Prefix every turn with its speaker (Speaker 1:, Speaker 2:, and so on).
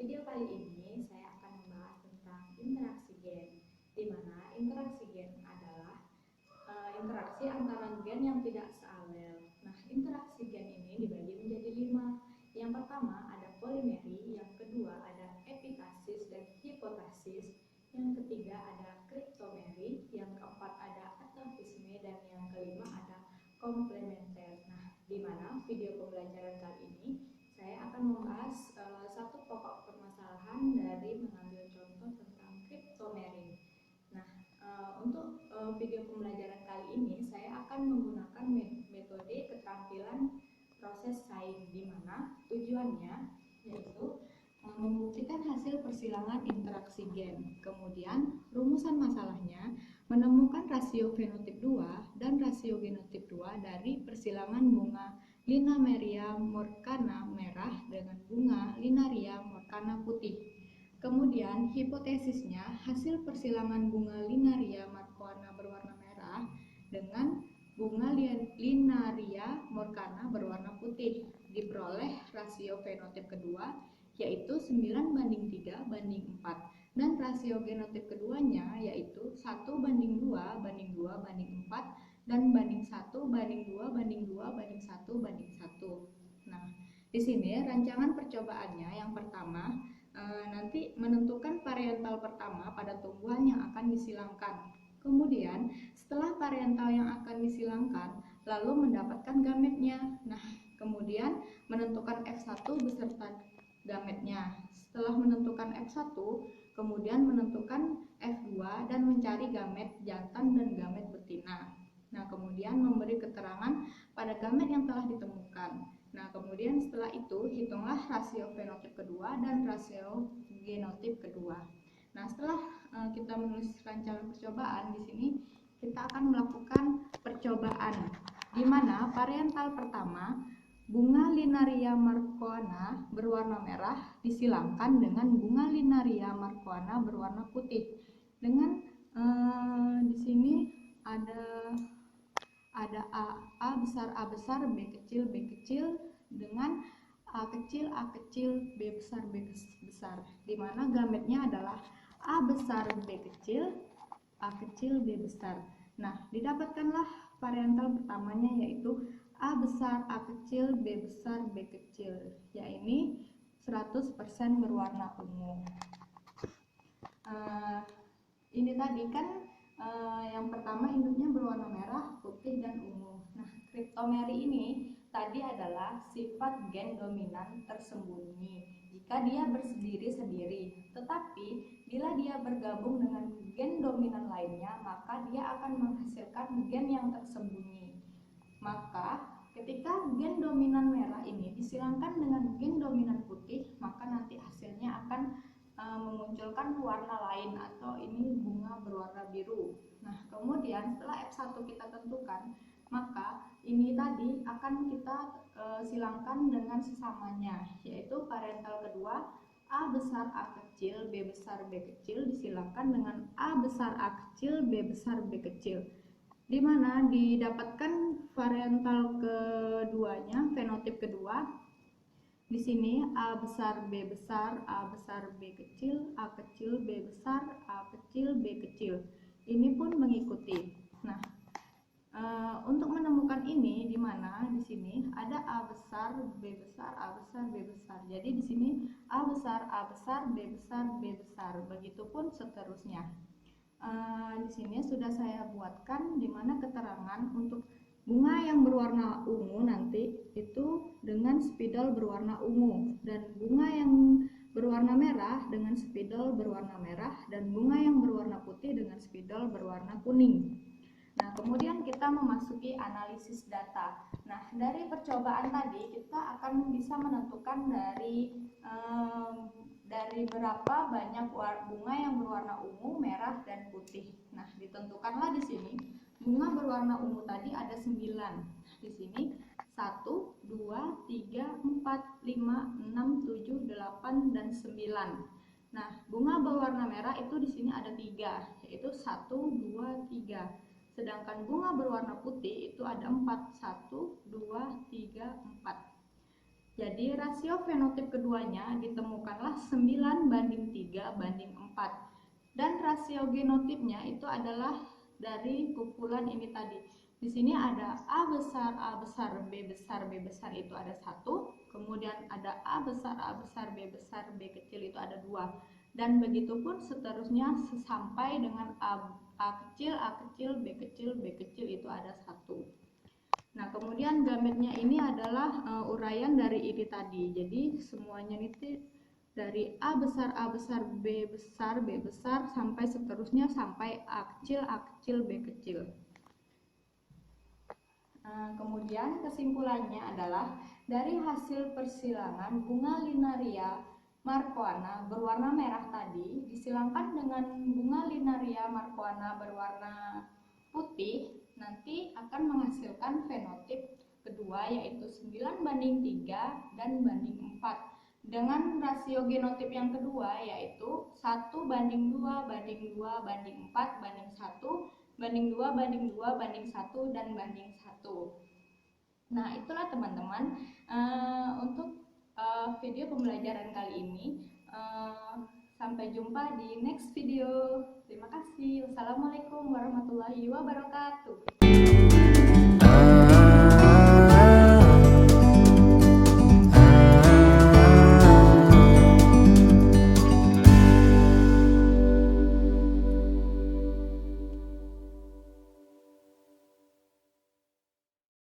Speaker 1: video kali ini saya akan membahas tentang interaksi gen, di mana interaksi gen adalah interaksi antara gen yang tidak sealel. Nah, interaksi gen ini dibagi menjadi 5. Yang pertama ada polimeri, yang kedua ada epitasis dan hipotasis, yang ketiga ada kriptomeri, yang keempat ada atafisme, dan yang kelima ada komplementer. Nah, di mana video pembelajaran kali ini saya akan membahas satu pokok permasalahan dari mengambil contoh tentang kriptomeri. Nah, untuk video pembelajaran kali ini saya akan menggunakan metode keterampilan proses sains, di mana tujuannya yaitu membuktikan hasil persilangan interaksi gen. Kemudian rumusan masalahnya menemukan rasio fenotip 2 dan rasio genotip 2 dari persilangan bunga Linameria morcana merah dengan bunga Linaria morcana putih. Kemudian hipotesisnya hasil persilangan bunga Linaria morcana berwarna merah dengan bunga Linaria morcana berwarna putih. Diperoleh rasio fenotip kedua yaitu 9:3:4 dan rasio genotip keduanya yaitu 1:2:2:4 dan banding 1:2:2:1:1. Nah, di sini rancangan percobaannya yang pertama nanti menentukan parental pertama pada tumbuhan yang akan disilangkan. Kemudian setelah parental yang akan disilangkan lalu mendapatkan gametnya. Nah, kemudian menentukan F1 beserta gametnya. Setelah menentukan F1, kemudian menentukan F2 dan mencari gamet jantan dan gamet betina. Nah, kemudian memberi keterangan pada gamet yang telah ditemukan. Nah, kemudian setelah itu hitunglah rasio fenotip kedua dan rasio genotip kedua. Nah, setelah kita menulis rancangan percobaan, di sini kita akan melakukan percobaan di mana parental pertama bunga Linaria morcana berwarna merah disilangkan dengan bunga Linaria morcana berwarna putih. Dengan di sini ada A besar, B kecil dengan A kecil, B besar, di mana gametnya adalah A besar, B kecil, B besar. Nah, didapatkanlah parental pertamanya yaitu A besar, A kecil, B besar, B kecil, yaitu 100% berwarna ungu. Ini tadi kan yang pertama induknya berwarna merah, putih, dan ungu. Nah, kriptomeri ini tadi adalah sifat gen dominan tersembunyi jika dia bersendiri sendiri. Tetapi bila dia bergabung dengan gen dominan lainnya, maka dia akan menghasilkan gen yang tersembunyi. Maka ketika gen dominan merah ini disilangkan dengan gen dominan putih, maka nanti hasilnya akan memunculkan warna lain atau ini bunga berwarna biru. Nah, kemudian setelah F1 kita tentukan, maka ini tadi akan kita silangkan dengan sesamanya, yaitu parental kedua A besar, A kecil, B besar, B kecil disilangkan dengan A besar, A kecil, B besar, B kecil, di mana didapatkan parental keduanya, fenotip kedua. Di sini A besar, B besar, A besar, B kecil, A kecil, B besar, A kecil, B kecil. Ini pun mengikuti. Nah, untuk menemukan ini di mana di sini ada A besar, B besar, A besar, B besar. Jadi di sini A besar, A besar, B besar, B besar. Begitupun seterusnya. Di sini sudah saya buatkan di mana keterangan untuk bunga yang berwarna ungu nanti itu dengan spidol berwarna ungu, dan bunga yang berwarna merah dengan spidol berwarna merah, dan bunga yang berwarna putih dengan spidol berwarna kuning. Nah, kemudian kita memasuki analisis data. Nah, dari percobaan tadi kita akan bisa menentukan dari berapa banyak bunga yang berwarna ungu, merah, dan putih. Nah, ditentukanlah di sini bunga berwarna ungu tadi ada 9. Di sini 1, 2, 3, 4, 5, 6, 7, 8, dan 9. Nah, bunga berwarna merah itu di sini ada 3, yaitu 1, 2, 3. Sedangkan bunga berwarna putih itu ada 4, 1, 2, 3, 4. Jadi rasio fenotip keduanya ditemukanlah 9:3:4. Dan rasio genotipnya itu adalah dari kumpulan ini tadi. Di sini ada A besar, B besar, B besar itu ada 1. Kemudian ada A besar, B besar, B kecil itu ada 2. Dan begitupun seterusnya sampai dengan A kecil, B kecil, B kecil itu ada 1. Nah, kemudian gametnya ini adalah uraian dari ini tadi. Jadi semuanya itu dari A besar, B besar, B besar sampai seterusnya sampai A kecil, B kecil. Kemudian kesimpulannya adalah dari hasil persilangan bunga linaria marquana berwarna merah tadi disilangkan dengan bunga linaria marquana berwarna putih, nanti akan menghasilkan fenotip kedua yaitu 9:3 dan banding 4 dengan rasio genotip yang kedua yaitu 1:2:4:1 dan banding 1. Nah, itulah teman-teman untuk video pembelajaran kali ini. Sampai jumpa di next video. Terima kasih. Wassalamualaikum warahmatullahi wabarakatuh.